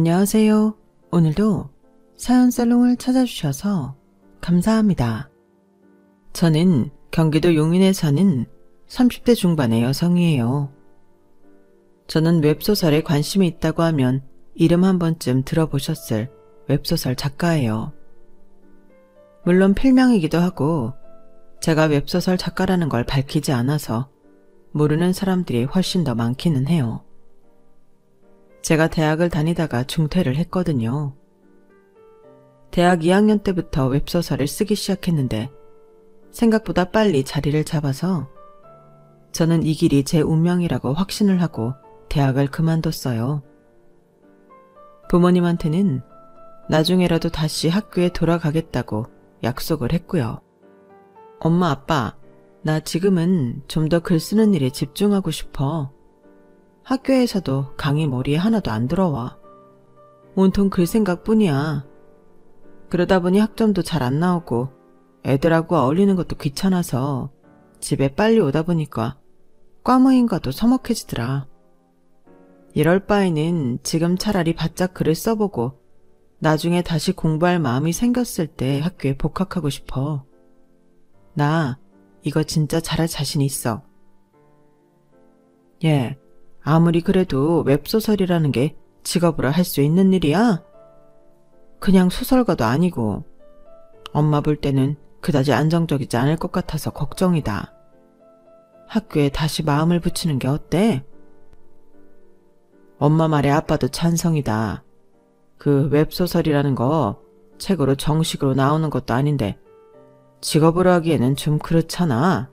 안녕하세요. 오늘도 사연살롱을 찾아주셔서 감사합니다. 저는 경기도 용인에 사는 30대 중반의 여성이에요. 저는 웹소설에 관심이 있다고 하면 이름 한 번쯤 들어보셨을 웹소설 작가예요. 물론 필명이기도 하고 제가 웹소설 작가라는 걸 밝히지 않아서 모르는 사람들이 훨씬 더 많기는 해요. 제가 대학을 다니다가 중퇴를 했거든요. 대학 2학년 때부터 웹소설을 쓰기 시작했는데 생각보다 빨리 자리를 잡아서 저는 이 길이 제 운명이라고 확신을 하고 대학을 그만뒀어요. 부모님한테는 나중에라도 다시 학교에 돌아가겠다고 약속을 했고요. 엄마, 아빠, 나 지금은 좀 더 글 쓰는 일에 집중하고 싶어. 학교에서도 강의 머리에 하나도 안 들어와. 온통 글 생각뿐이야. 그러다 보니 학점도 잘 안 나오고 애들하고 어울리는 것도 귀찮아서 집에 빨리 오다 보니까 과모임과도 서먹해지더라. 이럴 바에는 지금 차라리 바짝 글을 써보고 나중에 다시 공부할 마음이 생겼을 때 학교에 복학하고 싶어. 나 이거 진짜 잘할 자신 있어. 예. 아무리 그래도 웹소설이라는 게 직업으로 할 수 있는 일이야? 그냥 소설가도 아니고 엄마 볼 때는 그다지 안정적이지 않을 것 같아서 걱정이다. 학교에 다시 마음을 붙이는 게 어때? 엄마 말에 아빠도 찬성이다. 그 웹소설이라는 거 책으로 정식으로 나오는 것도 아닌데 직업으로 하기에는 좀 그렇잖아.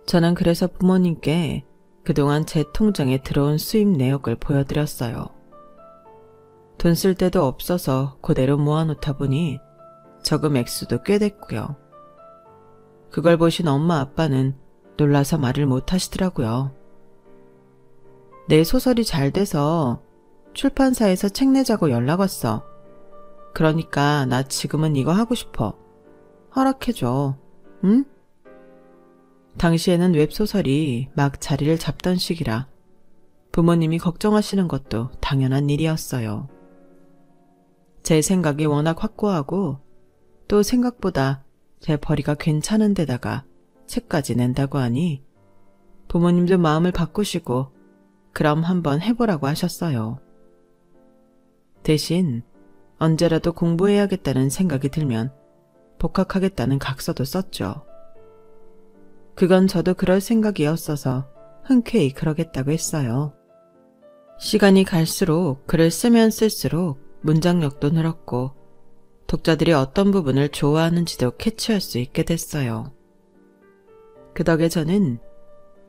저는 그래서 부모님께 그동안 제 통장에 들어온 수입 내역을 보여드렸어요. 돈 쓸 데도 없어서 그대로 모아놓다 보니 저금 액수도 꽤 됐고요. 그걸 보신 엄마 아빠는 놀라서 말을 못하시더라고요. 내 소설이 잘 돼서 출판사에서 책 내자고 연락 왔어. 그러니까 나 지금은 이거 하고 싶어. 허락해줘. 응? 당시에는 웹소설이 막 자리를 잡던 시기라 부모님이 걱정하시는 것도 당연한 일이었어요. 제 생각이 워낙 확고하고 또 생각보다 제 벌이가 괜찮은 데다가 책까지 낸다고 하니 부모님도 마음을 바꾸시고 그럼 한번 해보라고 하셨어요. 대신 언제라도 공부해야겠다는 생각이 들면 복학하겠다는 각서도 썼죠. 그건 저도 그럴 생각이었어서 흔쾌히 그러겠다고 했어요. 시간이 갈수록 글을 쓰면 쓸수록 문장력도 늘었고 독자들이 어떤 부분을 좋아하는지도 캐치할 수 있게 됐어요. 그 덕에 저는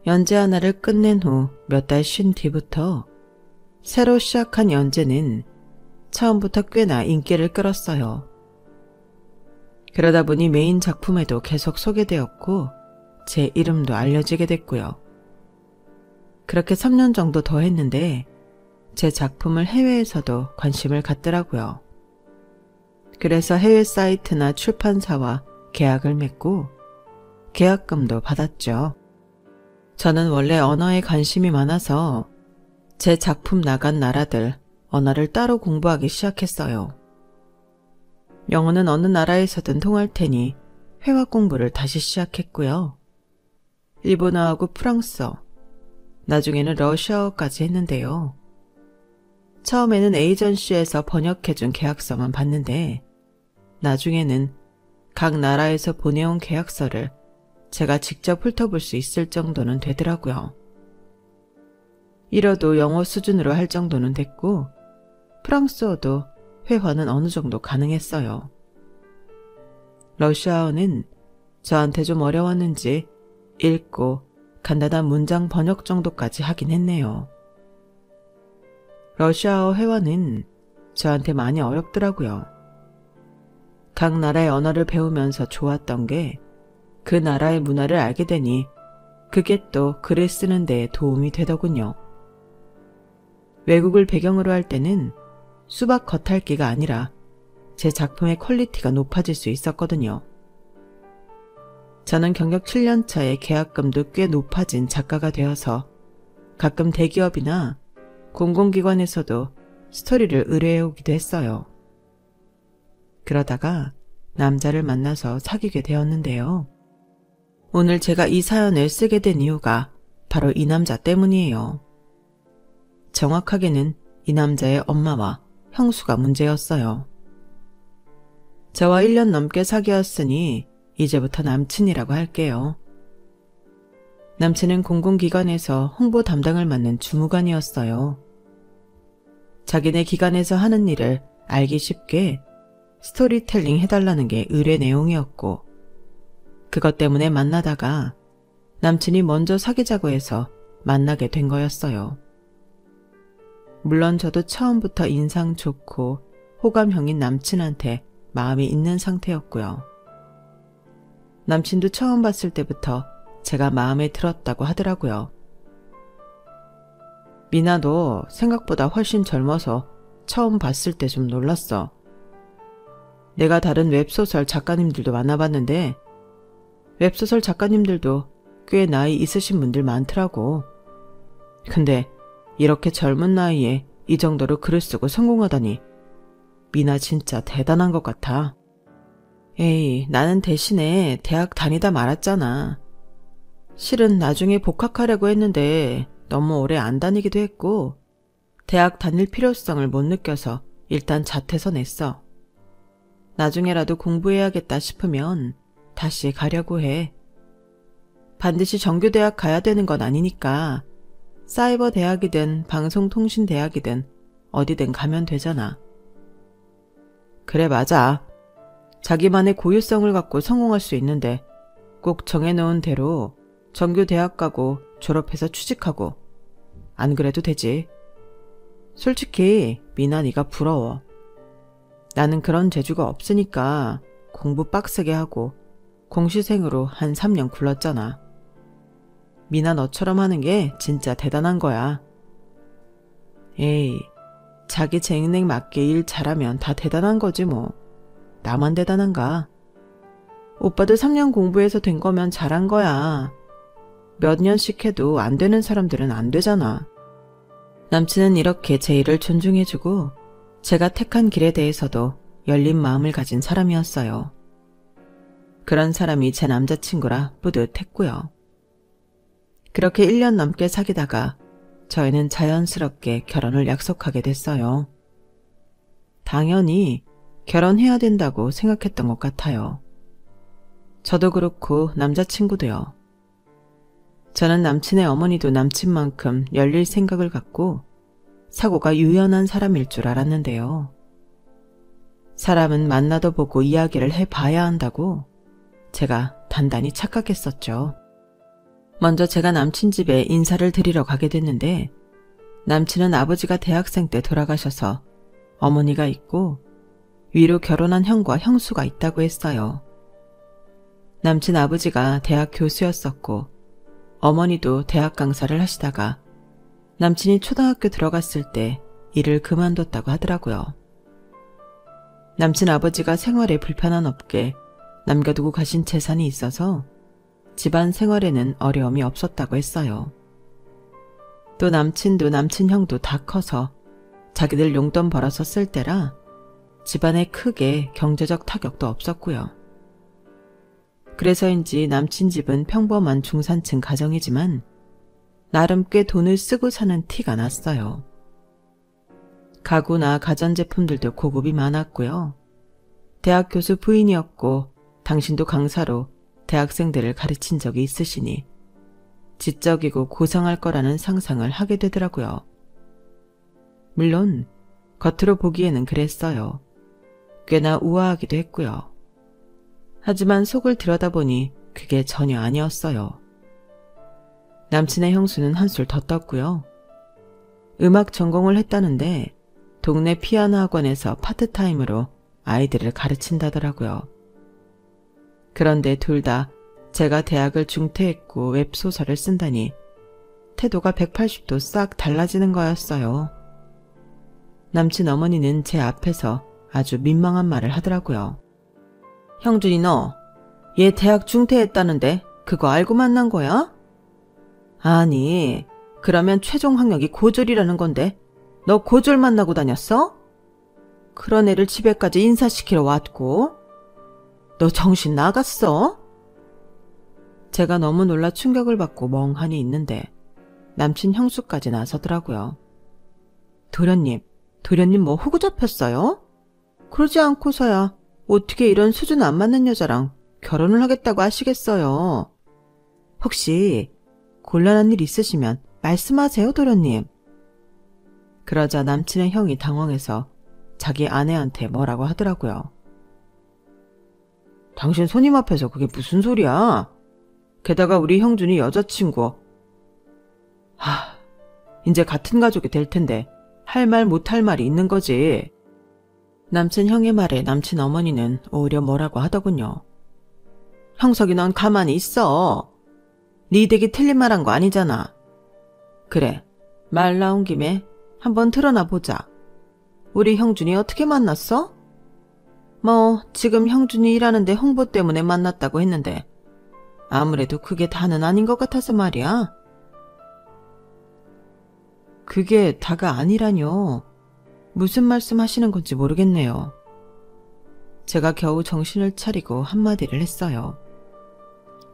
연재 하나를 끝낸 후 몇 달 쉰 뒤부터 새로 시작한 연재는 처음부터 꽤나 인기를 끌었어요. 그러다 보니 메인 작품에도 계속 소개되었고 제 이름도 알려지게 됐고요. 그렇게 3년 정도 더 했는데 제 작품을 해외에서도 관심을 갖더라고요. 그래서 해외 사이트나 출판사와 계약을 맺고 계약금도 받았죠. 저는 원래 언어에 관심이 많아서 제 작품 나간 나라들 언어를 따로 공부하기 시작했어요. 영어는 어느 나라에서든 통할 테니 회화 공부를 다시 시작했고요. 일본어하고 프랑스어, 나중에는 러시아어까지 했는데요. 처음에는 에이전시에서 번역해준 계약서만 봤는데 나중에는 각 나라에서 보내온 계약서를 제가 직접 훑어볼 수 있을 정도는 되더라고요. 이러도 영어 수준으로 할 정도는 됐고 프랑스어도 회화는 어느 정도 가능했어요. 러시아어는 저한테 좀 어려웠는지 읽고 간단한 문장 번역 정도까지 하긴 했네요. 러시아어 회화는 저한테 많이 어렵더라고요. 각 나라의 언어를 배우면서 좋았던 게 그 나라의 문화를 알게 되니 그게 또 글을 쓰는 데 도움이 되더군요. 외국을 배경으로 할 때는 수박 겉핥기가 아니라 제 작품의 퀄리티가 높아질 수 있었거든요. 저는 경력 7년 차에 계약금도 꽤 높아진 작가가 되어서 가끔 대기업이나 공공기관에서도 스토리를 의뢰해오기도 했어요. 그러다가 남자를 만나서 사귀게 되었는데요. 오늘 제가 이 사연을 쓰게 된 이유가 바로 이 남자 때문이에요. 정확하게는 이 남자의 엄마와 형수가 문제였어요. 저와 1년 넘게 사귀었으니 이제부터 남친이라고 할게요. 남친은 공공기관에서 홍보 담당을 맡는 주무관이었어요. 자기네 기관에서 하는 일을 알기 쉽게 스토리텔링 해달라는 게 의뢰 내용이었고, 그것 때문에 만나다가 남친이 먼저 사귀자고 해서 만나게 된 거였어요. 물론 저도 처음부터 인상 좋고 호감형인 남친한테 마음이 있는 상태였고요. 남친도 처음 봤을 때부터 제가 마음에 들었다고 하더라고요. 미나, 너 생각보다 훨씬 젊어서 처음 봤을 때 좀 놀랐어. 내가 다른 웹소설 작가님들도 만나봤는데 웹소설 작가님들도 꽤 나이 있으신 분들 많더라고. 근데 이렇게 젊은 나이에 이 정도로 글을 쓰고 성공하다니 미나 진짜 대단한 것 같아. 에이, 나는 대신에 대학 다니다 말았잖아. 실은 나중에 복학하려고 했는데 너무 오래 안 다니기도 했고 대학 다닐 필요성을 못 느껴서 일단 자퇴서 냈어. 나중에라도 공부해야겠다 싶으면 다시 가려고 해. 반드시 정규대학 가야 되는 건 아니니까 사이버 대학이든 방송통신대학이든 어디든 가면 되잖아. 그래, 맞아. 자기만의 고유성을 갖고 성공할 수 있는데 꼭 정해놓은 대로 정규대학 가고 졸업해서 취직하고 안 그래도 되지. 솔직히 미나, 네가 부러워. 나는 그런 재주가 없으니까 공부 빡세게 하고 공시생으로 한 3년 굴렀잖아. 미나, 너처럼 하는 게 진짜 대단한 거야. 에이, 자기 재능에 맞게 일 잘하면 다 대단한 거지 뭐. 나만 대단한가? 오빠도 3년 공부해서 된 거면 잘한 거야. 몇 년씩 해도 안 되는 사람들은 안 되잖아. 남친은 이렇게 제 일을 존중해주고 제가 택한 길에 대해서도 열린 마음을 가진 사람이었어요. 그런 사람이 제 남자친구라 뿌듯했고요. 그렇게 1년 넘게 사귀다가 저희는 자연스럽게 결혼을 약속하게 됐어요. 당연히 결혼해야 된다고 생각했던 것 같아요. 저도 그렇고 남자친구도요. 저는 남친의 어머니도 남친만큼 열릴 생각을 갖고 사고가 유연한 사람일 줄 알았는데요. 사람은 만나도 보고 이야기를 해봐야 한다고 제가 단단히 착각했었죠. 먼저 제가 남친 집에 인사를 드리러 가게 됐는데 남친은 아버지가 대학생 때 돌아가셔서 어머니가 있고 위로 결혼한 형과 형수가 있다고 했어요. 남친 아버지가 대학 교수였었고 어머니도 대학 강사를 하시다가 남친이 초등학교 들어갔을 때 일을 그만뒀다고 하더라고요. 남친 아버지가 생활에 불편한 없게 남겨두고 가신 재산이 있어서 집안 생활에는 어려움이 없었다고 했어요. 또 남친도 남친 형도 다 커서 자기들 용돈 벌어서 쓸 때라 집안에 크게 경제적 타격도 없었고요. 그래서인지 남친 집은 평범한 중산층 가정이지만 나름 꽤 돈을 쓰고 사는 티가 났어요. 가구나 가전제품들도 고급이 많았고요. 대학 교수 부인이었고 당신도 강사로 대학생들을 가르친 적이 있으시니 지적이고 고상할 거라는 상상을 하게 되더라고요. 물론 겉으로 보기에는 그랬어요. 꽤나 우아하기도 했고요. 하지만 속을 들여다보니 그게 전혀 아니었어요. 남친의 형수는 한술 더 떴고요. 음악 전공을 했다는데 동네 피아노 학원에서 파트타임으로 아이들을 가르친다더라고요. 그런데 둘 다 제가 대학을 중퇴했고 웹소설을 쓴다니 태도가 180도 싹 달라지는 거였어요. 남친 어머니는 제 앞에서 아주 민망한 말을 하더라고요. 형준이, 너 얘 대학 중퇴했다는데 그거 알고 만난 거야? 아니, 그러면 최종 학력이 고졸이라는 건데 너 고졸 만나고 다녔어? 그런 애를 집에까지 인사시키러 왔고? 너 정신 나갔어? 제가 너무 놀라 충격을 받고 멍하니 있는데 남친 형수까지 나서더라고요. 도련님 뭐 호구 잡혔어요? 그러지 않고서야 어떻게 이런 수준 안 맞는 여자랑 결혼을 하겠다고 하시겠어요? 혹시 곤란한 일 있으시면 말씀하세요, 도련님. 그러자 남친의 형이 당황해서 자기 아내한테 뭐라고 하더라고요. 당신 손님 앞에서 그게 무슨 소리야? 게다가 우리 형준이 여자친구. 이제 같은 가족이 될 텐데 할 말 못할 말이 있는 거지. 남친 형의 말에 남친 어머니는 오히려 뭐라고 하더군요. 형석이 넌 가만히 있어. 네 댁이 틀린 말 한 거 아니잖아. 그래, 말 나온 김에 한번 드러나 보자. 우리 형준이 어떻게 만났어? 뭐 지금 형준이 일하는데 홍보 때문에 만났다고 했는데 아무래도 그게 다는 아닌 것 같아서 말이야. 그게 다가 아니라뇨. 무슨 말씀 하시는 건지 모르겠네요. 제가 겨우 정신을 차리고 한마디를 했어요.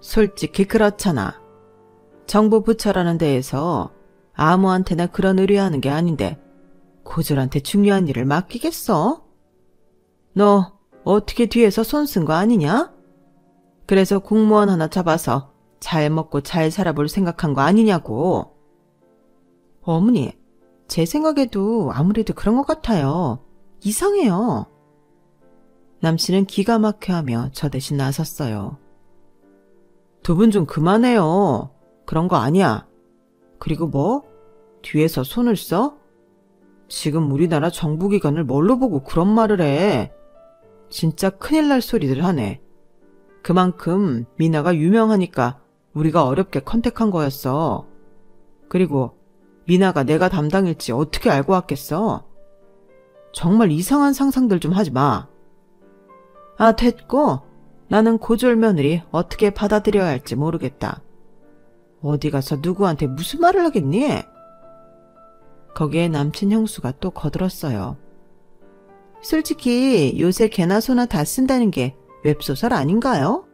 솔직히 그렇잖아. 정부 부처라는 데에서 아무한테나 그런 의뢰하는 게 아닌데 고졸한테 중요한 일을 맡기겠어? 너 어떻게 뒤에서 손 쓴 거 아니냐? 그래서 공무원 하나 잡아서 잘 먹고 잘 살아볼 생각한 거 아니냐고. 어머니, 제 생각에도 아무래도 그런 것 같아요. 이상해요. 남씨는 기가 막혀하며 저 대신 나섰어요. 두 분 좀 그만해요. 그런 거 아니야. 그리고 뭐? 뒤에서 손을 써? 지금 우리나라 정부기관을 뭘로 보고 그런 말을 해. 진짜 큰일 날 소리들 하네. 그만큼 미나가 유명하니까 우리가 어렵게 컨택한 거였어. 그리고 미나가 내가 담당일지 어떻게 알고 왔겠어? 정말 이상한 상상들 좀 하지 마. 됐고. 나는 고졸 며느리 어떻게 받아들여야 할지 모르겠다. 어디 가서 누구한테 무슨 말을 하겠니? 거기에 남친 형수가 또 거들었어요. 솔직히 요새 개나 소나 다 쓴다는 게 웹소설 아닌가요?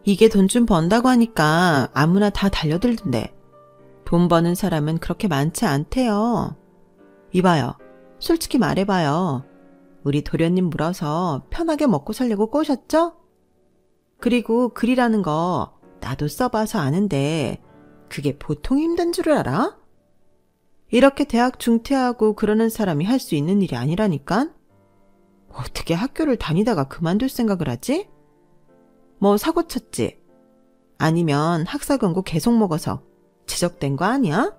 이게 돈 좀 번다고 하니까 아무나 다 달려들던데 돈 버는 사람은 그렇게 많지 않대요. 이봐요. 솔직히 말해봐요. 우리 도련님 물어서 편하게 먹고 살려고 꼬셨죠? 그리고 글이라는 거 나도 써봐서 아는데 그게 보통 힘든 줄 알아? 이렇게 대학 중퇴하고 그러는 사람이 할 수 있는 일이 아니라니까? 어떻게 학교를 다니다가 그만둘 생각을 하지? 뭐 사고 쳤지? 아니면 학사 경고 계속 먹어서 지적된 거 아니야?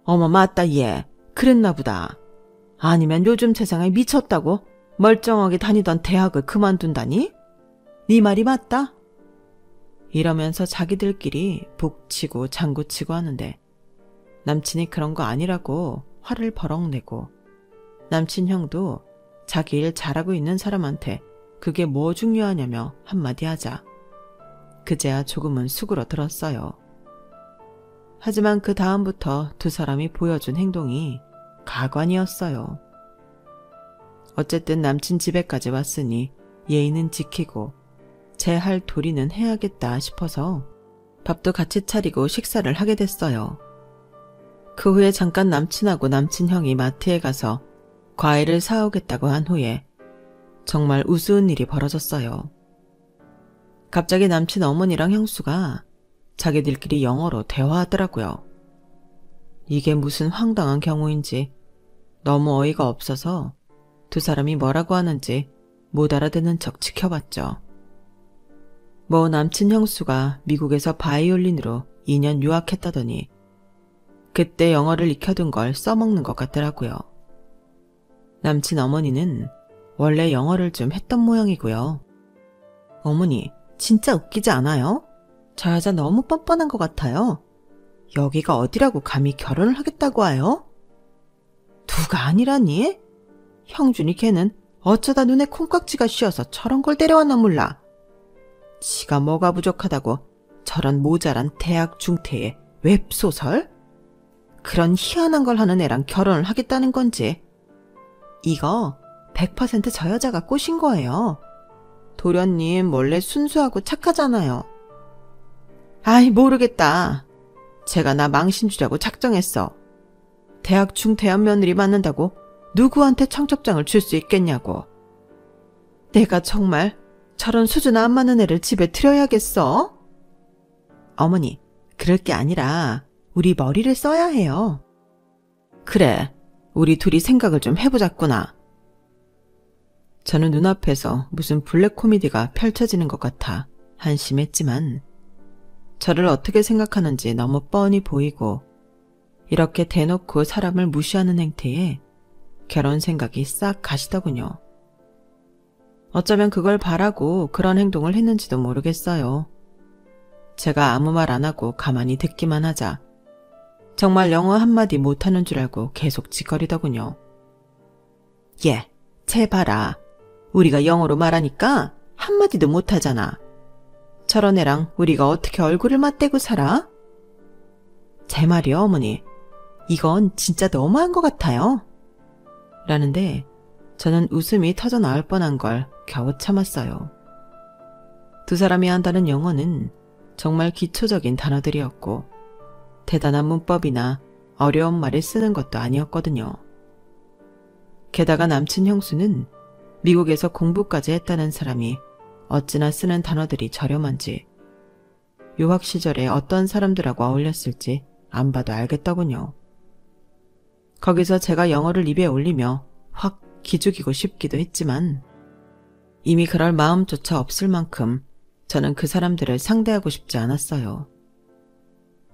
어머 맞다 얘. 그랬나 보다. 아니면 요즘 세상에 미쳤다고 멀쩡하게 다니던 대학을 그만둔다니? 네 말이 맞다? 이러면서 자기들끼리 북치고 장구치고 하는데 남친이 그런 거 아니라고 화를 버럭 내고 남친 형도 자기 일 잘하고 있는 사람한테 그게 뭐 중요하냐며 한마디 하자 그제야 조금은 수그러 들었어요. 하지만 그 다음부터 두 사람이 보여준 행동이 가관이었어요. 어쨌든 남친 집에까지 왔으니 예의는 지키고 제 할 도리는 해야겠다 싶어서 밥도 같이 차리고 식사를 하게 됐어요. 그 후에 잠깐 남친하고 남친 형이 마트에 가서 과일을 사오겠다고 한 후에 정말 우스운 일이 벌어졌어요. 갑자기 남친 어머니랑 형수가 자기들끼리 영어로 대화하더라고요. 이게 무슨 황당한 경우인지 너무 어이가 없어서 두 사람이 뭐라고 하는지 못 알아듣는 척 지켜봤죠. 뭐 남친 형수가 미국에서 바이올린으로 2년 유학했다더니 그때 영어를 익혀둔 걸 써먹는 것 같더라고요. 남친 어머니는 원래 영어를 좀 했던 모양이고요. 어머니, 진짜 웃기지 않아요? 저 여자 너무 뻔뻔한 것 같아요. 여기가 어디라고 감히 결혼을 하겠다고 하요? 누가 아니라니? 형준이 걔는 어쩌다 눈에 콩깍지가 씌어서 저런 걸 데려왔나 몰라. 지가 뭐가 부족하다고 저런 모자란 대학 중퇴에 웹소설? 그런 희한한 걸 하는 애랑 결혼을 하겠다는 건지. 이거 100% 저 여자가 꼬신 거예요. 도련님 원래 순수하고 착하잖아요. 아이, 모르겠다. 제가 나 망신 주려고 작정했어. 대학 중대한 며느리 맞는다고 누구한테 청첩장을 줄 수 있겠냐고. 내가 정말 저런 수준 안 맞는 애를 집에 들여야겠어? 어머니, 그럴 게 아니라 우리 머리를 써야 해요. 그래, 우리 둘이 생각을 좀 해보자꾸나. 저는 눈앞에서 무슨 블랙 코미디가 펼쳐지는 것 같아 한심했지만 저를 어떻게 생각하는지 너무 뻔히 보이고 이렇게 대놓고 사람을 무시하는 행태에 결혼 생각이 싹 가시더군요. 어쩌면 그걸 바라고 그런 행동을 했는지도 모르겠어요. 제가 아무 말 안 하고 가만히 듣기만 하자 정말 영어 한마디 못하는 줄 알고 계속 짓거리더군요. 얘, 쟤 봐라. 우리가 영어로 말하니까 한마디도 못하잖아. 저런 애랑 우리가 어떻게 얼굴을 맞대고 살아? 제 말이요, 어머니. 이건 진짜 너무한 것 같아요. 라는데 저는 웃음이 터져 나올 뻔한 걸 겨우 참았어요. 두 사람이 한다는 영어는 정말 기초적인 단어들이었고 대단한 문법이나 어려운 말을 쓰는 것도 아니었거든요. 게다가 남친 형수는 미국에서 공부까지 했다는 사람이 어찌나 쓰는 단어들이 저렴한지 유학 시절에 어떤 사람들하고 어울렸을지 안 봐도 알겠더군요. 거기서 제가 영어를 입에 올리며 확 기죽이고 싶기도 했지만 이미 그럴 마음조차 없을 만큼 저는 그 사람들을 상대하고 싶지 않았어요.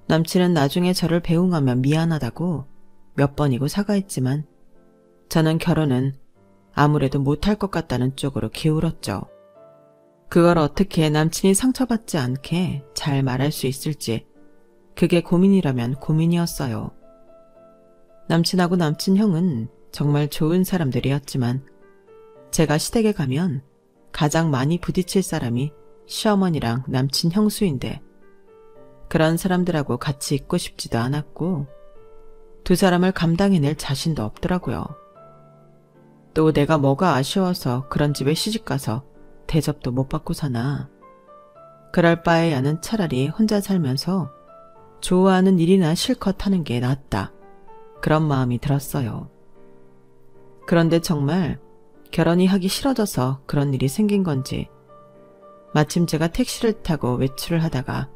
남친은 나중에 저를 배웅하며 미안하다고 몇 번이고 사과했지만 저는 결혼은 아무래도 못할 것 같다는 쪽으로 기울었죠. 그걸 어떻게 남친이 상처받지 않게 잘 말할 수 있을지 그게 고민이라면 고민이었어요. 남친하고 남친 형은 정말 좋은 사람들이었지만 제가 시댁에 가면 가장 많이 부딪힐 사람이 시어머니랑 남친 형수인데 그런 사람들하고 같이 있고 싶지도 않았고 두 사람을 감당해낼 자신도 없더라고요. 또 내가 뭐가 아쉬워서 그런 집에 시집가서 대접도 못 받고 사나. 그럴 바에야는 차라리 혼자 살면서 좋아하는 일이나 실컷 하는 게 낫다. 그런 마음이 들었어요. 그런데 정말 결혼이 하기 싫어져서 그런 일이 생긴 건지 마침 제가 택시를 타고 외출을 하다가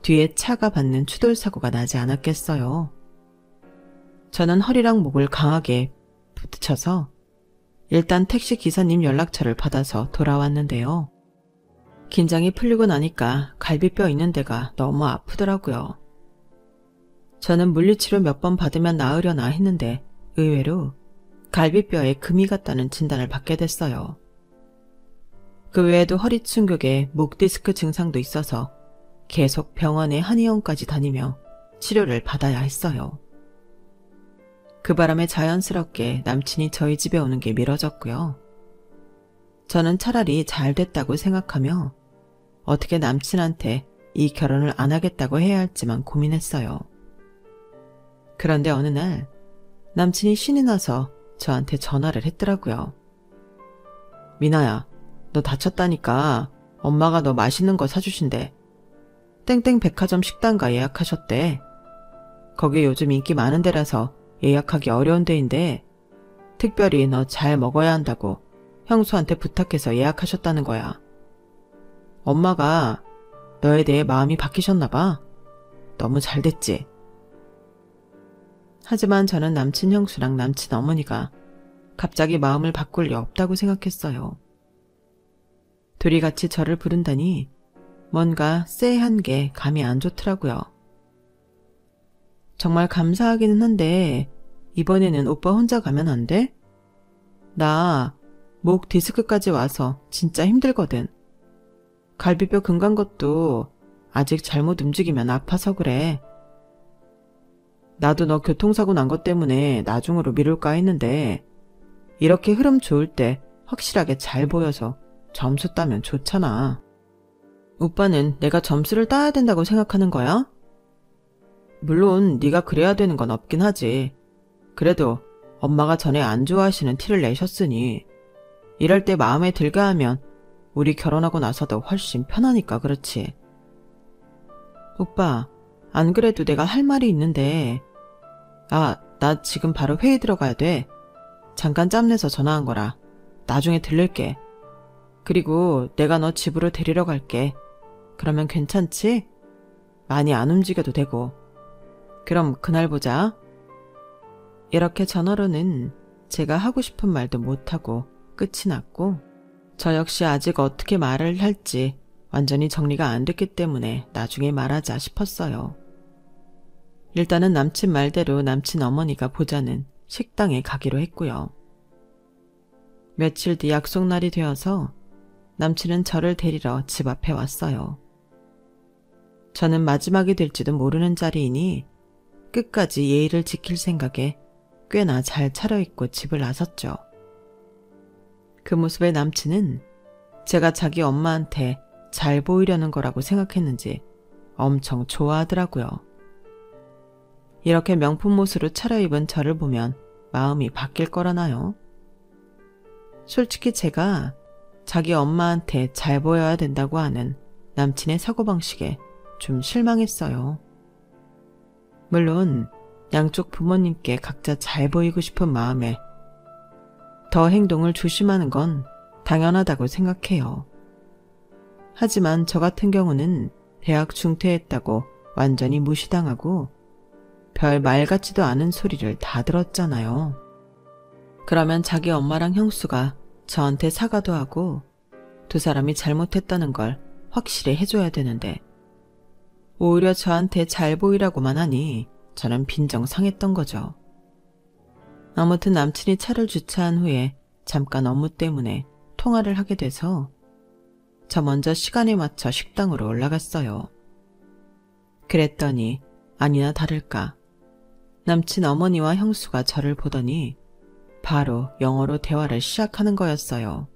뒤에 차가 받는 추돌사고가 나지 않았겠어요. 저는 허리랑 목을 강하게 부딪혀서 일단 택시 기사님 연락처를 받아서 돌아왔는데요. 긴장이 풀리고 나니까 갈비뼈 있는 데가 너무 아프더라고요. 저는 물리치료 몇 번 받으면 나으려나 했는데 의외로 갈비뼈에 금이 갔다는 진단을 받게 됐어요. 그 외에도 허리 충격에 목 디스크 증상도 있어서 계속 병원에 한의원까지 다니며 치료를 받아야 했어요. 그 바람에 자연스럽게 남친이 저희 집에 오는 게 미뤄졌고요. 저는 차라리 잘 됐다고 생각하며 어떻게 남친한테 이 결혼을 안 하겠다고 해야 할지만 고민했어요. 그런데 어느 날 남친이 신이 나서 저한테 전화를 했더라고요. 미나야, 너 다쳤다니까 엄마가 너 맛있는 거 사주신대. 땡땡 백화점 식당가 예약하셨대. 거기 요즘 인기 많은 데라서 예약하기 어려운 데인데 특별히 너 잘 먹어야 한다고 형수한테 부탁해서 예약하셨다는 거야. 엄마가 너에 대해 마음이 바뀌셨나 봐. 너무 잘 됐지. 하지만 저는 남친 형수랑 남친 어머니가 갑자기 마음을 바꿀 리 없다고 생각했어요. 둘이 같이 저를 부른다니 뭔가 쎄한 게 감이 안 좋더라고요. 정말 감사하기는 한데 이번에는 오빠 혼자 가면 안 돼? 나 목 디스크까지 와서 진짜 힘들거든. 갈비뼈 금 간 것도 아직 잘못 움직이면 아파서 그래. 나도 너 교통사고 난 것 때문에 나중으로 미룰까 했는데 이렇게 흐름 좋을 때 확실하게 잘 보여서 점수 따면 좋잖아. 오빠는 내가 점수를 따야 된다고 생각하는 거야? 물론 네가 그래야 되는 건 없긴 하지. 그래도 엄마가 전에 안 좋아하시는 티를 내셨으니 이럴 때 마음에 들게 하면 우리 결혼하고 나서도 훨씬 편하니까 그렇지. 오빠, 안 그래도 내가 할 말이 있는데. 나 지금 바로 회의 들어가야 돼. 잠깐 짬내서 전화한 거라. 나중에 들를게. 그리고 내가 너 집으로 데리러 갈게. 그러면 괜찮지? 많이 안 움직여도 되고. 그럼 그날 보자. 이렇게 전화로는 제가 하고 싶은 말도 못하고 끝이 났고, 저 역시 아직 어떻게 말을 할지 완전히 정리가 안 됐기 때문에 나중에 말하자 싶었어요. 일단은 남친 말대로 남친 어머니가 보자는 식당에 가기로 했고요. 며칠 뒤 약속날이 되어서 남친은 저를 데리러 집 앞에 왔어요. 저는 마지막이 될지도 모르는 자리이니 끝까지 예의를 지킬 생각에 꽤나 잘 차려입고 집을 나섰죠. 그 모습에 남친은 제가 자기 엄마한테 잘 보이려는 거라고 생각했는지 엄청 좋아하더라고요. 이렇게 명품 옷으로 차려입은 저를 보면 마음이 바뀔 거라나요? 솔직히 제가 자기 엄마한테 잘 보여야 된다고 하는 남친의 사고방식에 좀 실망했어요. 물론 양쪽 부모님께 각자 잘 보이고 싶은 마음에 더 행동을 조심하는 건 당연하다고 생각해요. 하지만 저 같은 경우는 대학 중퇴했다고 완전히 무시당하고 별 말 같지도 않은 소리를 다 들었잖아요. 그러면 자기 엄마랑 형수가 저한테 사과도 하고 두 사람이 잘못했다는 걸 확실히 해줘야 되는데 오히려 저한테 잘 보이라고만 하니 저는 빈정상했던 거죠. 아무튼 남친이 차를 주차한 후에 잠깐 업무 때문에 통화를 하게 돼서 저 먼저 시간에 맞춰 식당으로 올라갔어요. 그랬더니 아니나 다를까 남친 어머니와 형수가 저를 보더니 바로 영어로 대화를 시작하는 거였어요.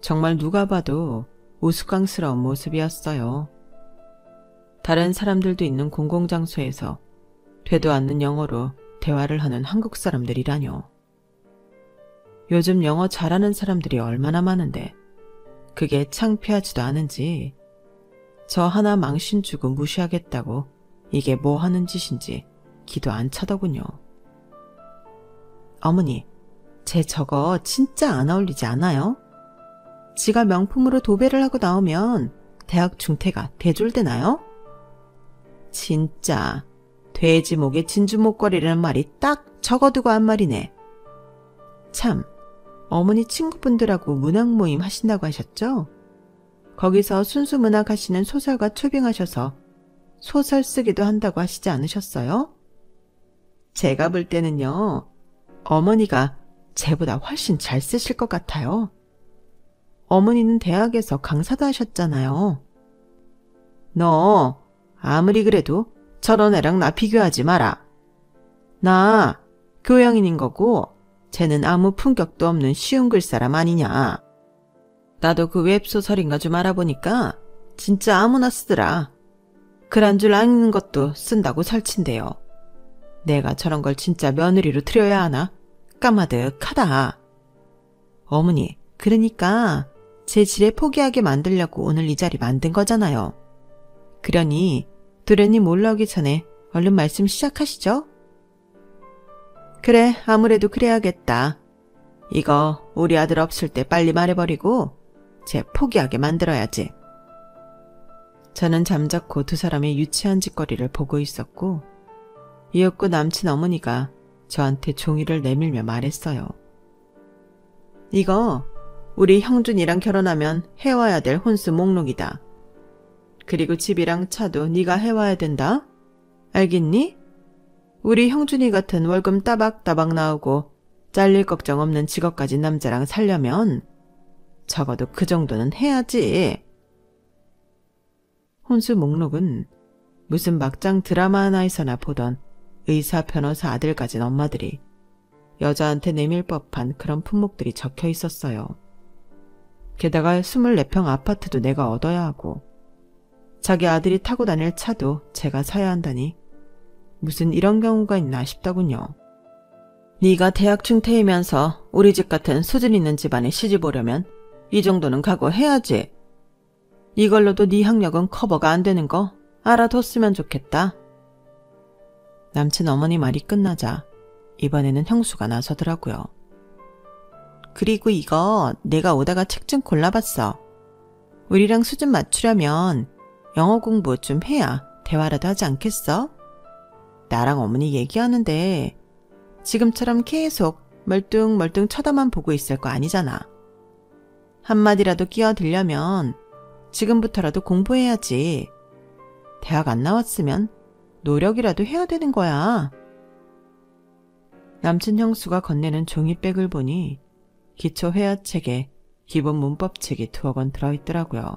정말 누가 봐도 우스꽝스러운 모습이었어요. 다른 사람들도 있는 공공장소에서 되도 않는 영어로 대화를 하는 한국 사람들이라뇨. 요즘 영어 잘하는 사람들이 얼마나 많은데 그게 창피하지도 않은지 저 하나 망신 주고 무시하겠다고 이게 뭐 하는 짓인지 기도 안 차더군요. 어머니, 제 저거 진짜 안 어울리지 않아요? 지가 명품으로 도배를 하고 나오면 대학 중퇴가 대졸되나요? 진짜 돼지 목에 진주 목걸이라는 말이 딱 적어두고 한 말이네. 참, 어머니 친구분들하고 문학 모임 하신다고 하셨죠? 거기서 순수 문학 하시는 소설가 초빙하셔서 소설 쓰기도 한다고 하시지 않으셨어요? 제가 볼 때는요, 어머니가 쟤보다 훨씬 잘 쓰실 것 같아요. 어머니는 대학에서 강사도 하셨잖아요. 너 아무리 그래도 저런 애랑 나 비교하지 마라. 나 교양인인 거고 쟤는 아무 품격도 없는 쉬운 글사람 아니냐. 나도 그 웹소설인가 좀 알아보니까 진짜 아무나 쓰더라. 글 한 줄 안 읽는 것도 쓴다고 설친대요. 내가 저런 걸 진짜 며느리로 들여야 하나? 까마득하다. 어머니, 그러니까 제 지레 포기하게 만들려고 오늘 이 자리 만든 거잖아요. 그러니 도련님 올라오기 전에 얼른 말씀 시작하시죠. 그래, 아무래도 그래야겠다. 이거 우리 아들 없을 때 빨리 말해버리고 쟤 포기하게 만들어야지. 저는 잠자코 두 사람의 유치한 짓거리를 보고 있었고 이윽고 남친 어머니가 저한테 종이를 내밀며 말했어요. 이거 우리 형준이랑 결혼하면 해와야 될 혼수 목록이다. 그리고 집이랑 차도 네가 해와야 된다. 알겠니? 우리 형준이 같은 월급 따박따박 나오고 잘릴 걱정 없는 직업 가진 남자랑 살려면 적어도 그 정도는 해야지. 혼수 목록은 무슨 막장 드라마 하나에서나 보던 의사, 변호사 아들 가진 엄마들이 여자한테 내밀 법한 그런 품목들이 적혀 있었어요. 게다가 24평 아파트도 내가 얻어야 하고 자기 아들이 타고 다닐 차도 제가 사야 한다니 무슨 이런 경우가 있나 싶더군요. 네가 대학 중퇴이면서 우리 집 같은 수준 있는 집안에 시집 오려면 이 정도는 각오해야지. 이걸로도 네 학력은 커버가 안 되는 거 알아뒀으면 좋겠다. 남친 어머니 말이 끝나자 이번에는 형수가 나서더라고요. 그리고 이거 내가 오다가 책 좀 골라봤어. 우리랑 수준 맞추려면 영어 공부 좀 해야 대화라도 하지 않겠어? 나랑 어머니 얘기하는데 지금처럼 계속 멀뚱멀뚱 쳐다만 보고 있을 거 아니잖아. 한마디라도 끼어들려면 지금부터라도 공부해야지. 대학 안 나왔으면 노력이라도 해야 되는 거야. 남친 형수가 건네는 종이백을 보니 기초 회화책에 기본 문법책이 2억 원 들어있더라고요.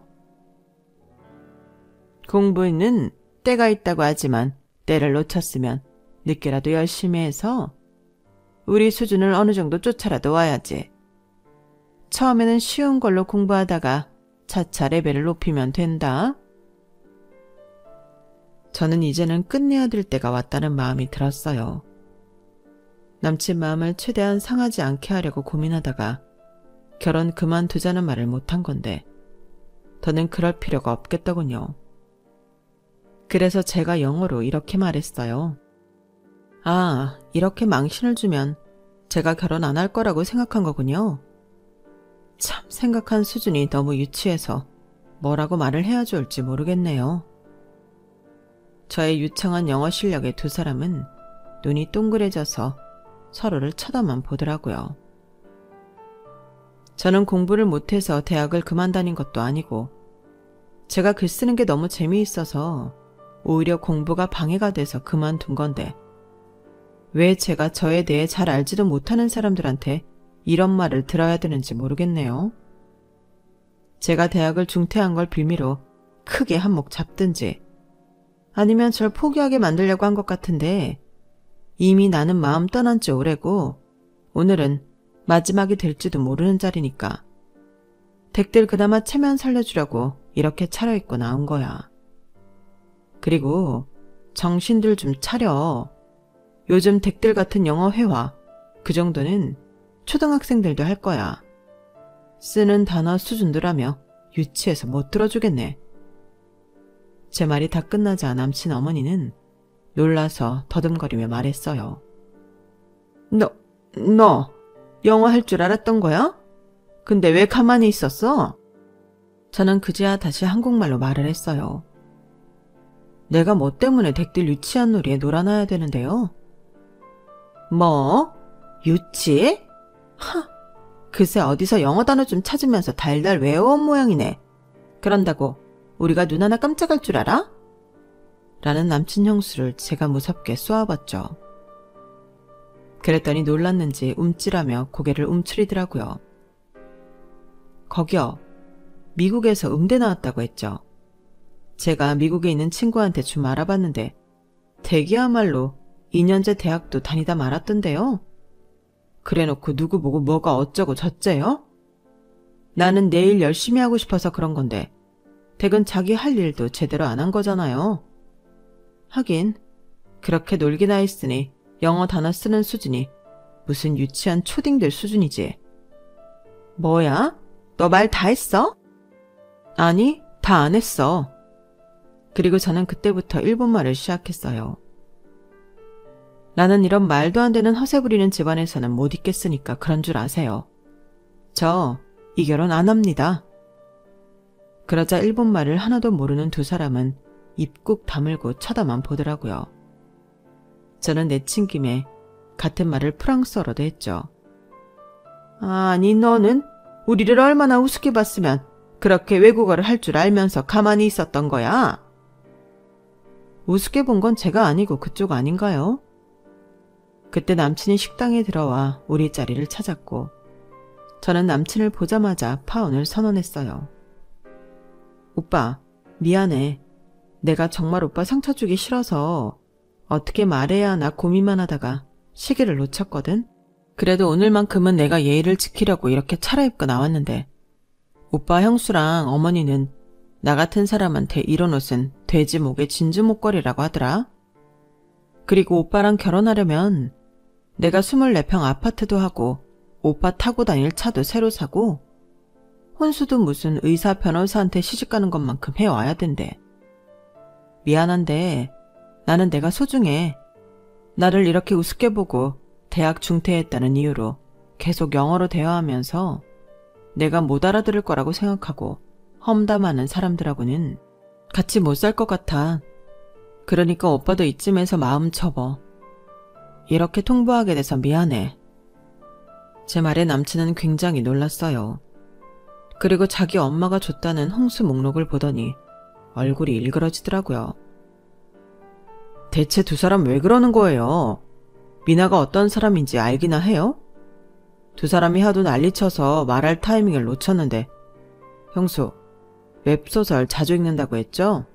공부는 때가 있다고 하지만 때를 놓쳤으면 늦게라도 열심히 해서 우리 수준을 어느 정도 쫓아라도 와야지. 처음에는 쉬운 걸로 공부하다가 차차 레벨을 높이면 된다. 저는 이제는 끝내야 될 때가 왔다는 마음이 들었어요. 남친 마음을 최대한 상하지 않게 하려고 고민하다가 결혼 그만두자는 말을 못한 건데 더는 그럴 필요가 없겠더군요. 그래서 제가 영어로 이렇게 말했어요. 아, 이렇게 망신을 주면 제가 결혼 안 할 거라고 생각한 거군요. 참 생각한 수준이 너무 유치해서 뭐라고 말을 해야 좋을지 모르겠네요. 저의 유창한 영어 실력의 2사람은 눈이 동그래져서 서로를 쳐다만 보더라고요. 저는 공부를 못해서 대학을 그만 다닌 것도 아니고 제가 글 쓰는 게 너무 재미있어서 오히려 공부가 방해가 돼서 그만둔 건데 왜 제가 저에 대해 잘 알지도 못하는 사람들한테 이런 말을 들어야 되는지 모르겠네요. 제가 대학을 중퇴한 걸 빌미로 크게 한몫 잡든지 아니면 절 포기하게 만들려고 한 것 같은데 이미 나는 마음 떠난 지 오래고 오늘은 마지막이 될지도 모르는 자리니까 댁들 그나마 체면 살려주려고 이렇게 차려입고 나온 거야. 그리고 정신들 좀 차려. 요즘 댁들 같은 영어 회화 그 정도는 초등학생들도 할 거야. 쓰는 단어 수준들하며 유치해서 못 들어주겠네. 제 말이 다 끝나자 남친 어머니는 놀라서 더듬거리며 말했어요. 너 영어 할 줄 알았던 거야? 근데 왜 가만히 있었어? 저는 그제야 다시 한국말로 말을 했어요. 내가 뭐 때문에 댁들 유치한 놀이에 놀아나야 되는데요? 뭐? 유치? 하, 글쎄 어디서 영어 단어 좀 찾으면서 달달 외워온 모양이네. 그런다고 우리가 눈 하나 깜짝할 줄 알아? 라는 남친 형수를 제가 무섭게 쏘아봤죠. 그랬더니 놀랐는지 움찔하며 고개를 움츠리더라고요. 거기요. 미국에서 음대 나왔다고 했죠. 제가 미국에 있는 친구한테 좀 알아봤는데 대기야말로 2년제 대학도 다니다 말았던데요. 그래놓고 누구 보고 뭐가 어쩌고 저쩌요? 나는 내일 열심히 하고 싶어서 그런 건데 댁은 자기 할 일도 제대로 안 한 거잖아요. 하긴 그렇게 놀기나 했으니 영어 단어 쓰는 수준이 무슨 유치한 초딩들 수준이지. 뭐야? 너 말 다 했어? 아니, 다 안 했어. 그리고 저는 그때부터 일본말을 시작했어요. 나는 이런 말도 안 되는 허세 부리는 집안에서는 못 있겠으니까 그런 줄 아세요. 저 이 결혼 안 합니다. 그러자 일본말을 하나도 모르는 2사람은 입 꾹 다물고 쳐다만 보더라고요. 저는 내친 김에 같은 말을 프랑스어로도 했죠. 아니 너는 우리를 얼마나 우습게 봤으면 그렇게 외국어를 할 줄 알면서 가만히 있었던 거야? 우습게 본 건 제가 아니고 그쪽 아닌가요? 그때 남친이 식당에 들어와 우리 자리를 찾았고 저는 남친을 보자마자 파혼을 선언했어요. 오빠, 미안해. 내가 정말 오빠 상처 주기 싫어서 어떻게 말해야 하나 고민만 하다가 시기를 놓쳤거든. 그래도 오늘만큼은 내가 예의를 지키려고 이렇게 차려입고 나왔는데 오빠 형수랑 어머니는 나 같은 사람한테 이런 옷은 돼지 목에 진주 목걸이라고 하더라. 그리고 오빠랑 결혼하려면 내가 24평 아파트도 하고 오빠 타고 다닐 차도 새로 사고 혼수도 무슨 의사 변호사한테 시집가는 것만큼 해와야 된대. 미안한데 나는 내가 소중해. 나를 이렇게 우습게 보고 대학 중퇴했다는 이유로 계속 영어로 대화하면서 내가 못 알아들을 거라고 생각하고 험담하는 사람들하고는 같이 못 살 것 같아. 그러니까 오빠도 이쯤에서 마음 접어. 이렇게 통보하게 돼서 미안해. 제 말에 남친은 굉장히 놀랐어요. 그리고 자기 엄마가 줬다는 홍수 목록을 보더니 얼굴이 일그러지더라고요. 대체 두 사람 왜 그러는 거예요? 미나가 어떤 사람인지 알기나 해요? 두 사람이 하도 난리쳐서 말할 타이밍을 놓쳤는데 형수, 웹소설 자주 읽는다고 했죠?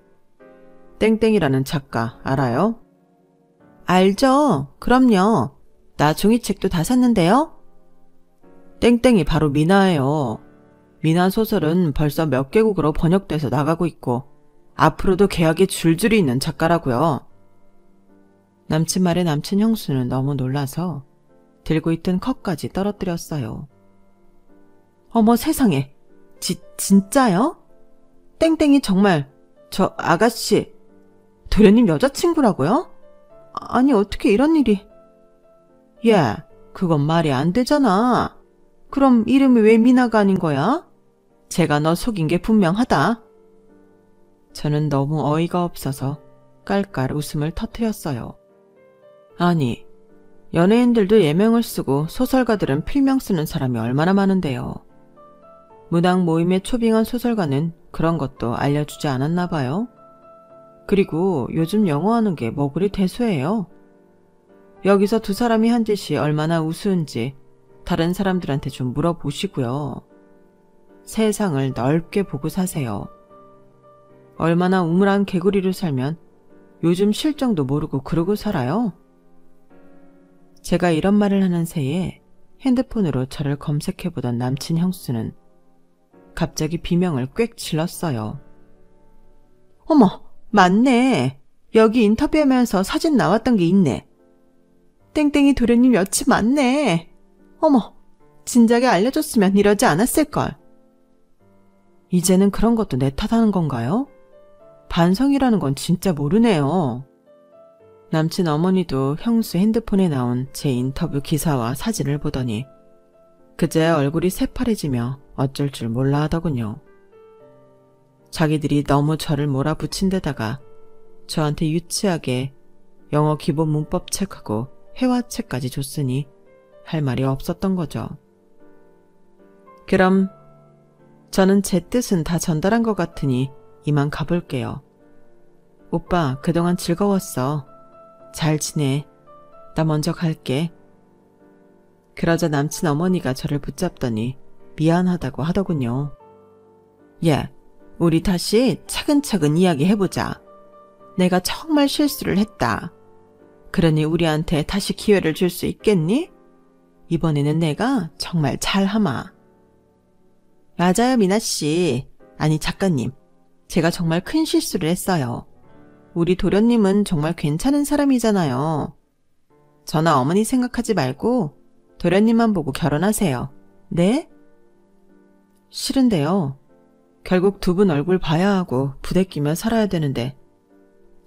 땡땡이라는 작가 알아요? 알죠. 그럼요. 나 종이책도 다 샀는데요. 땡땡이 바로 미나예요. 미나 소설은 벌써 몇 개국으로 번역돼서 나가고 있고 앞으로도 계약이 줄줄이 있는 작가라고요. 남친 말에 남친 형수는 너무 놀라서 들고 있던 컵까지 떨어뜨렸어요. 어머 세상에, 진짜요? 땡땡이 정말 저 아가씨 도련님 여자친구라고요? 아니 어떻게 이런 일이... 야, 그건 말이 안 되잖아. 그럼 이름이 왜 미나가 아닌 거야? 제가 너 속인 게 분명하다. 저는 너무 어이가 없어서 깔깔 웃음을 터뜨렸어요. 아니, 연예인들도 예명을 쓰고 소설가들은 필명 쓰는 사람이 얼마나 많은데요. 문학 모임의 초빙한 소설가는 그런 것도 알려주지 않았나 봐요. 그리고 요즘 영어하는 게 뭐 그리 대수해요. 여기서 두 사람이 한 짓이 얼마나 우스운지 다른 사람들한테 좀 물어보시고요. 세상을 넓게 보고 사세요. 얼마나 우물한 개구리로 살면 요즘 실정도 모르고 그러고 살아요? 제가 이런 말을 하는 새에 핸드폰으로 저를 검색해보던 남친 형수는 갑자기 비명을 꽥 질렀어요. 어머, 맞네. 여기 인터뷰하면서 사진 나왔던 게 있네. 땡땡이 도련님 여친 맞네. 어머, 진작에 알려줬으면 이러지 않았을걸. 이제는 그런 것도 내 탓하는 건가요? 반성이라는 건 진짜 모르네요. 남친 어머니도 형수 핸드폰에 나온 제 인터뷰 기사와 사진을 보더니 그제야 얼굴이 새파래지며 어쩔 줄 몰라 하더군요. 자기들이 너무 저를 몰아붙인 데다가 저한테 유치하게 영어 기본 문법 책하고 회화책까지 줬으니 할 말이 없었던 거죠. 그럼 저는 제 뜻은 다 전달한 것 같으니 이만 가볼게요. 오빠 그동안 즐거웠어. 잘 지내. 나 먼저 갈게. 그러자 남친 어머니가 저를 붙잡더니 미안하다고 하더군요. 야, 우리 다시 차근차근 이야기해보자. 내가 정말 실수를 했다. 그러니 우리한테 다시 기회를 줄 수 있겠니? 이번에는 내가 정말 잘하마. 맞아요, 미나씨. 아니, 작가님. 제가 정말 큰 실수를 했어요. 우리 도련님은 정말 괜찮은 사람이잖아요. 저나 어머니 생각하지 말고 도련님만 보고 결혼하세요. 네? 싫은데요. 결국 두 분 얼굴 봐야 하고 부대끼며 살아야 되는데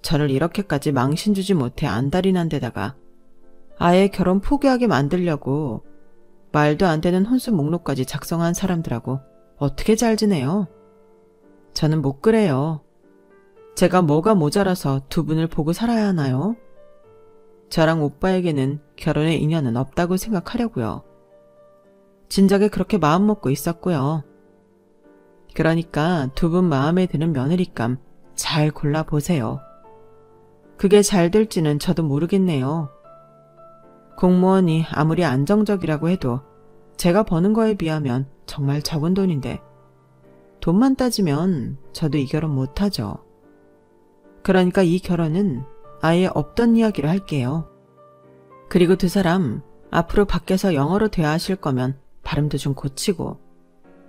저를 이렇게까지 망신 주지 못해 안달이 난 데다가 아예 결혼 포기하게 만들려고 말도 안 되는 혼수 목록까지 작성한 사람들하고 어떻게 잘 지내요? 저는 못 그래요. 제가 뭐가 모자라서 두 분을 보고 살아야 하나요? 저랑 오빠에게는 결혼의 인연은 없다고 생각하려고요. 진작에 그렇게 마음먹고 있었고요. 그러니까 두 분 마음에 드는 며느리감 잘 골라보세요. 그게 잘 될지는 저도 모르겠네요. 공무원이 아무리 안정적이라고 해도 제가 버는 거에 비하면 정말 적은 돈인데 돈만 따지면 저도 이 결혼 못하죠. 그러니까 이 결혼은 아예 없던 이야기를 할게요. 그리고 두 사람 앞으로 밖에서 영어로 대화하실 거면 발음도 좀 고치고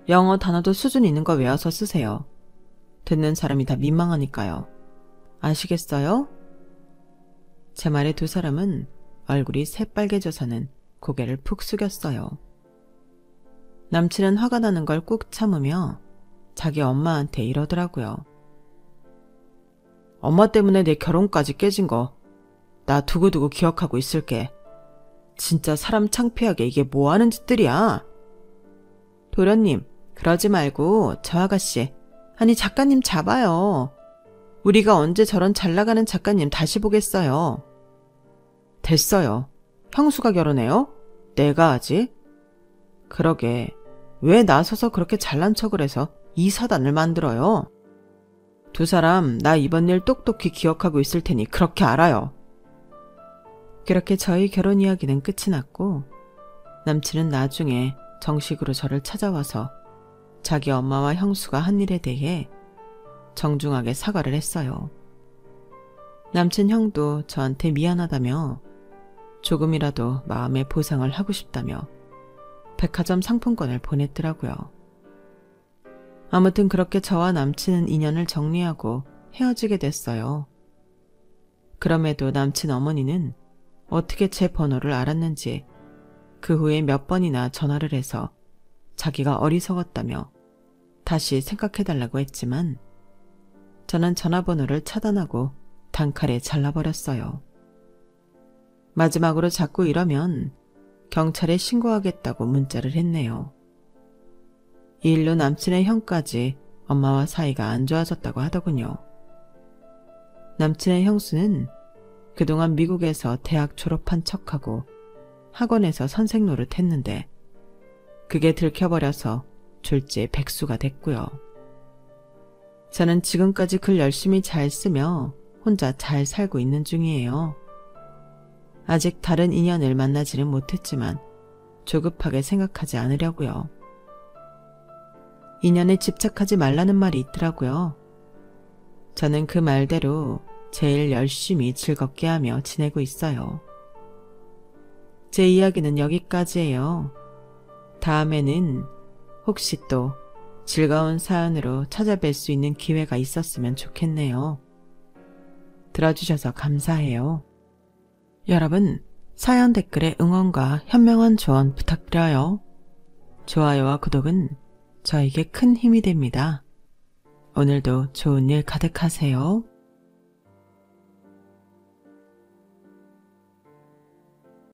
영어 단어도 수준 있는 거 외워서 쓰세요. 듣는 사람이 다 민망하니까요. 아시겠어요? 제 말에 두 사람은 얼굴이 새빨개져서는 고개를 푹 숙였어요. 남친은 화가 나는 걸 꾹 참으며 자기 엄마한테 이러더라고요. 엄마 때문에 내 결혼까지 깨진 거 나 두고두고 기억하고 있을게. 진짜 사람 창피하게 이게 뭐 하는 짓들이야. 도련님, 그러지 말고 저 아가씨, 아니 작가님 잡아요. 우리가 언제 저런 잘나가는 작가님 다시 보겠어요. 됐어요. 형수가 결혼해요? 내가 하지? 그러게, 왜 나서서 그렇게 잘난 척을 해서 이 사단을 만들어요? 두 사람 나 이번 일 똑똑히 기억하고 있을 테니 그렇게 알아요. 그렇게 저희 결혼 이야기는 끝이 났고 남친은 나중에 정식으로 저를 찾아와서 자기 엄마와 형수가 한 일에 대해 정중하게 사과를 했어요. 남친 형도 저한테 미안하다며 조금이라도 마음의 보상을 하고 싶다며 백화점 상품권을 보냈더라고요. 아무튼 그렇게 저와 남친은 인연을 정리하고 헤어지게 됐어요. 그럼에도 남친 어머니는 어떻게 제 번호를 알았는지 그 후에 몇 번이나 전화를 해서 자기가 어리석었다며 다시 생각해달라고 했지만 저는 전화번호를 차단하고 단칼에 잘라버렸어요. 마지막으로 자꾸 이러면 경찰에 신고하겠다고 문자를 했네요. 이 일로 남친의 형까지 엄마와 사이가 안 좋아졌다고 하더군요. 남친의 형수는 그동안 미국에서 대학 졸업한 척하고 학원에서 선생 노릇했는데 그게 들켜버려서 졸지에 백수가 됐고요. 저는 지금까지 글 열심히 잘 쓰며 혼자 잘 살고 있는 중이에요. 아직 다른 인연을 만나지는 못했지만 조급하게 생각하지 않으려고요. 인연에 집착하지 말라는 말이 있더라고요. 저는 그 말대로 제일 열심히 즐겁게 하며 지내고 있어요. 제 이야기는 여기까지예요. 다음에는 혹시 또 즐거운 사연으로 찾아뵐 수 있는 기회가 있었으면 좋겠네요. 들어주셔서 감사해요. 여러분, 사연 댓글에 응원과 현명한 조언 부탁드려요. 좋아요와 구독은 저에게 큰 힘이 됩니다. 오늘도 좋은 일 가득하세요.